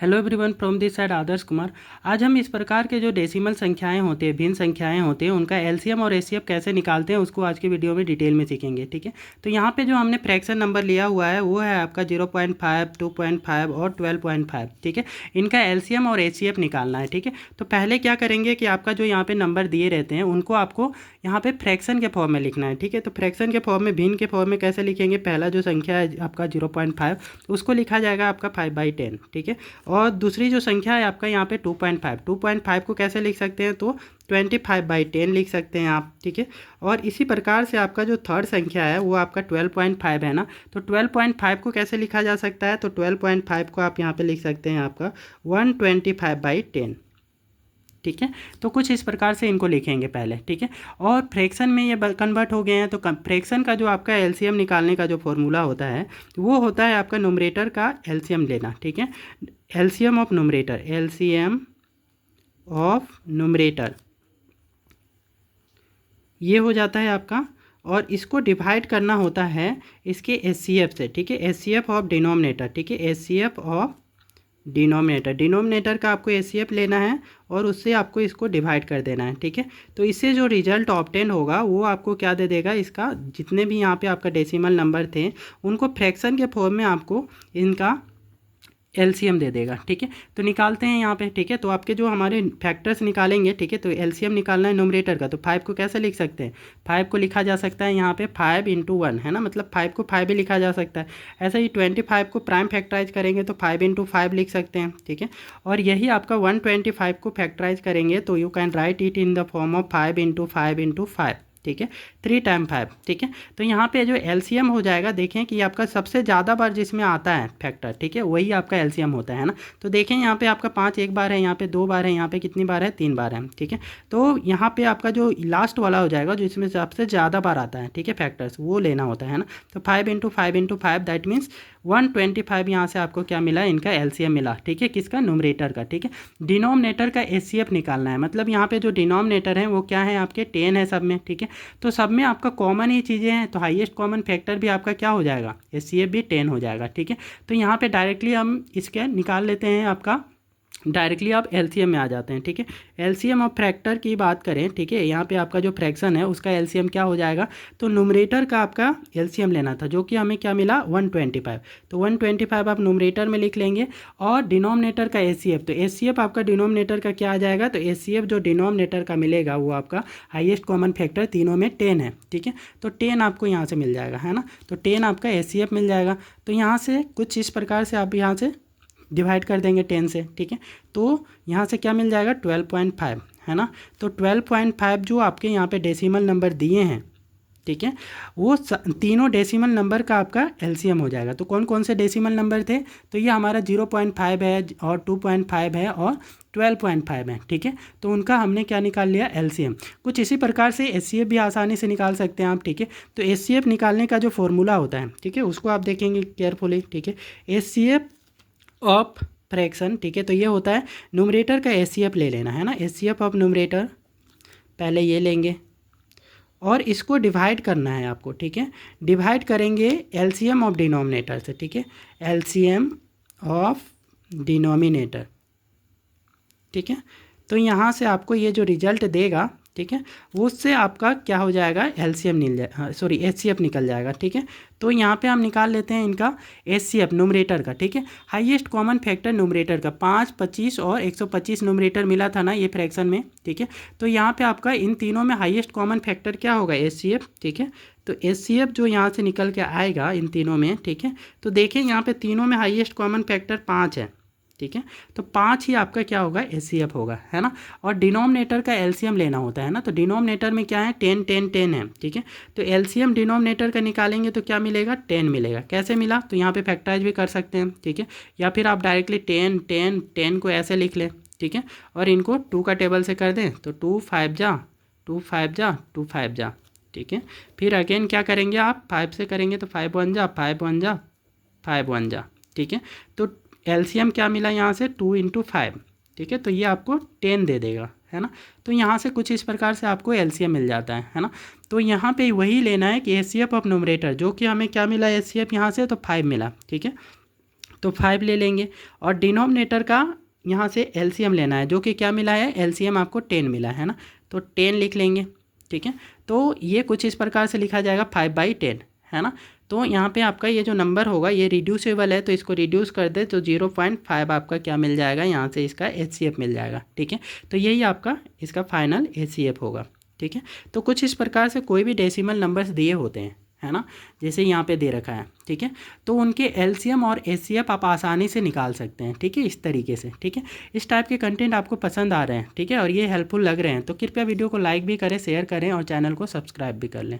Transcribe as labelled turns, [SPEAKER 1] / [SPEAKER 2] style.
[SPEAKER 1] Hello everyone from this side Adarsh Kumar. आज हम इस प्रकार के जो डेसिमल संख्याएं होती हैं, भिन्न संख्याएं होती हैं, उनका एलसीएम और एचसीएफ कैसे निकालते हैं उसको आज की वीडियो में डिटेल में सीखेंगे। ठीक है, तो यहाँ पे जो हमने फ्रैक्शन नंबर लिया हुआ है वो है आपका 0.5, 2.5 और 12.5। ठीक है, इनका एलसीएम और एचसीएफ निकालना है। ठीक है, तो पहले क्या करेंगे कि आपका जो यहाँ पे नंबर दिए रहते हैं उनको आपको यहाँ पे फ्रैक्शन के फॉर्म में लिखना है। ठीक है, तो फ्रैक्शन के फॉर्म में, भिन्न के फॉर्म में कैसे लिखेंगे? पहला जो संख्या है आपका 0.5 उसको लिखा जाएगा आपका 5/10। ठीक है, और दूसरी जो संख्या है आपका यहाँ पे 2.5 को कैसे लिख सकते हैं? तो 25/10 लिख सकते हैं आप। ठीक है, और इसी प्रकार से आपका जो थर्ड संख्या है वो आपका 12.5 है ना, तो 12.5 को कैसे लिखा जा सकता है? तो 12.5 को आप यहाँ पे लिख सकते हैं आपका 125/10। ठीक है, तो कुछ इस प्रकार से इनको लिखेंगे पहले। ठीक है, और फ्रैक्शन में ये कन्वर्ट हो गए हैं, तो फ्रैक्शन का जो आपका एलसीएम निकालने का जो फॉर्मूला होता है वो होता है आपका न्यूमरेटर का एलसीएम लेना। ठीक है, LCM of numerator, LCM of numerator ये हो जाता है आपका, और इसको डिवाइड करना होता है इसके एचसीएफ से। ठीक है, एचसीएफ ऑफ डिनोमिनेटर। ठीक है, एचसीएफ ऑफ डिनोमिनेटर का आपको एचसीएफ लेना है और उससे आपको इसको डिवाइड कर देना है। ठीक है, तो इससे जो रिजल्ट ऑब्टेन होगा वो आपको क्या दे देगा? इसका जितने भी यहाँ पे आपका डेसिमल नंबर थे उनको फ्रैक्शन के फॉर्म में आपको इनका एलसीएम दे देगा। ठीक है, तो निकालते हैं यहाँ पे। ठीक है, तो आपके जो हमारे फैक्टर्स निकालेंगे, ठीक है, तो एलसीएम निकालना है न्यूमरेटर का, तो 5 को कैसे लिख सकते हैं? 5 को लिखा जा सकता है यहाँ पे 5 × 1 है ना, मतलब 5 को 5 भी लिखा जा सकता है। ऐसा ही 25 को प्राइम फैक्टराइज करेंगे तो 5 × 5 लिख सकते हैं। ठीक है, और यही आपका 125 को फैक्टराइज करेंगे तो you can write it in the form of 5 × 5 × 5। ठीक है, 3 × 5। ठीक है, तो यहाँ पे जो एलसीएम हो जाएगा, देखें कि आपका सबसे ज़्यादा बार जिसमें आता है फैक्टर, ठीक है, वही आपका एलसीएम होता है ना। तो देखें यहाँ पे आपका 5 एक बार है, यहाँ पे 2 बार है, यहाँ पे कितनी बार है? 3 बार है। ठीक है, तो यहाँ पे आपका जो लास्ट वाला हो जाएगा जो इसमें सबसे ज़्यादा बार आता है, ठीक है, फैक्टर्स, वो लेना होता है ना। तो 5 × 5 × 5 दैट मीन्स 125 यहाँ से आपको क्या मिला? इनका एलसीएम मिला। ठीक है, किसका? न्यूमरेटर का। ठीक है, डिनोमिनेटर का एचसीएफ निकालना है, मतलब यहाँ पे जो डिनोमिनेटर है वो क्या है? आपके 10 है सब में। ठीक है, तो सब में आपका कॉमन ही चीज़ें हैं, तो हाईएस्ट कॉमन फैक्टर भी आपका क्या हो जाएगा? एचसीएफ भी 10 हो जाएगा। ठीक है, तो यहाँ पे डायरेक्टली हम इसके निकाल लेते हैं, आपका डायरेक्टली आप एलसीएम में आ जाते हैं। ठीक है, एलसीएम ऑफ फैक्टर की बात करें, ठीक है, यहाँ पे आपका जो फ्रैक्शन है उसका एलसीएम क्या हो जाएगा? तो न्यूमरेटर का आपका एलसीएम लेना था, जो कि हमें क्या मिला? 125। तो 125 आप न्यूमरेटर में लिख लेंगे, और डिनोमिनेटर का एचसीएफ, तो एचसीएफ आपका डिनोमिनेटर का क्या आ जाएगा? तो एचसीएफ जो डिनोमिनेटर का मिलेगा वो आपका हाईएस्ट कॉमन फैक्टर तीनों में 10 है। ठीक है, तो 10 आपको यहाँ से मिल जाएगा, है ना, तो 10 आपका एचसीएफ मिल जाएगा। तो यहाँ से कुछ इस प्रकार से आप यहाँ से डिवाइड कर देंगे 10 से। ठीक है, तो यहाँ से क्या मिल जाएगा? 12.5 है ना, तो 12.5 जो आपके यहाँ पे डेसिमल नंबर दिए हैं, ठीक है, वो तीनों डेसिमल नंबर का आपका एलसीएम हो जाएगा। तो कौन कौन से डेसिमल नंबर थे? तो ये हमारा 0.5 है और 2.5 है और 12.5 है। ठीक है, तो उनका हमने क्या निकाल लिया? एलसीएम। कुछ इसी प्रकार से एचसीएफ भी आसानी से निकाल सकते हैं आप। ठीक है, तो एचसीएफ निकालने का जो फॉर्मूला होता है, ठीक है, उसको आप देखेंगे केयरफुली। ठीक है, एचसीएफ ऑफ फ्रैक्शन, ठीक है, तो ये होता है न्यूमरेटर का एचसीएफ ले लेना है ना, एचसीएफ ऑफ न्यूमरेटर पहले ये लेंगे और इसको डिवाइड करना है आपको। ठीक है, डिवाइड करेंगे एलसीएम ऑफ डिनोमिनेटर से। ठीक है, एलसीएम ऑफ डिनोमिनेटर। ठीक है, तो यहाँ से आपको ये जो रिजल्ट देगा, ठीक है, वो उससे आपका क्या हो जाएगा? एलसीएम मिल जाए, सॉरी एचसीएफ निकल जाएगा। ठीक है, तो यहाँ पे हम निकाल लेते हैं इनका एचसीएफ न्यूमरेटर का। ठीक है, हाईएस्ट कॉमन फैक्टर न्यूमरेटर का 5, 25 और 125 न्यूमरेटर मिला था ना ये फ्रैक्शन में। ठीक है, तो यहाँ पे आपका इन तीनों में हाईएस्ट कॉमन फैक्टर क्या होगा? एचसीएफ। ठीक है, तो एचसीएफ जो यहाँ से निकल के आएगा इन तीनों में, ठीक है, तो देखिए यहाँ पे तीनों में हाईएस्ट कॉमन फैक्टर 5 है। ठीक है, तो 5 ही आपका क्या होगा? एचसीएफ होगा, है ना। और डिनोमिनेटर का एलसीएम लेना होता है ना, तो डिनोमिनेटर में क्या है? 10 10 10 है। ठीक है, तो एलसीएम डिनोमिनेटर का निकालेंगे तो क्या मिलेगा? 10 मिलेगा। कैसे मिला? तो यहाँ पे फैक्टराइज भी कर सकते हैं। ठीक है, या फिर आप डायरेक्टली 10 10 10 को ऐसे लिख लें। ठीक है, और इनको 2 का टेबल से कर दें तो 2 5 जा 2 5 जा 2 5 जा। ठीक है, फिर अगेन क्या करेंगे आप? 5 से करेंगे तो 5 1 जा 5 1 जा 5 1 जा। ठीक है, तो एलसीएम क्या मिला यहाँ से? 2 × 5। ठीक है, तो ये आपको 10 दे देगा, है ना। तो यहाँ से कुछ इस प्रकार से आपको एलसीएम मिल जाता है ना। तो यहाँ पे वही लेना है कि एचसीएफ ऑफ न्यूमरेटर, जो कि हमें क्या मिला? एचसीएफ यहाँ से तो 5 मिला। ठीक है, तो 5 ले लेंगे। और डिनोमिनेटर का यहाँ से एलसीएम लेना है, जो कि क्या मिला है, एलसीएम आपको 10 मिला है ना, तो 10 लिख लेंगे। ठीक है, तो ये कुछ इस प्रकार से लिखा जाएगा 5/10 है ना। तो यहाँ पे आपका ये जो नंबर होगा ये रिड्यूसेबल है, तो इसको रिड्यूस कर दे तो 0.5 आपका क्या मिल जाएगा, यहाँ से इसका एचसीएफ मिल जाएगा। ठीक है, तो यही आपका इसका फाइनल एचसीएफ होगा। ठीक है, तो कुछ इस प्रकार से कोई भी डेसिमल नंबर्स दिए होते हैं है ना, जैसे यहाँ पे दे रखा है। ठीक है, तो उनके एलसीएम और एचसीएफ आप आसानी से निकाल सकते हैं। ठीक है, इस तरीके से। ठीक है, इस टाइप के कंटेंट आपको पसंद आ रहे हैं, ठीक है, और ये हेल्पफुल लग रहे हैं, तो कृपया वीडियो को लाइक भी करें, शेयर करें और चैनल को सब्सक्राइब भी कर लें।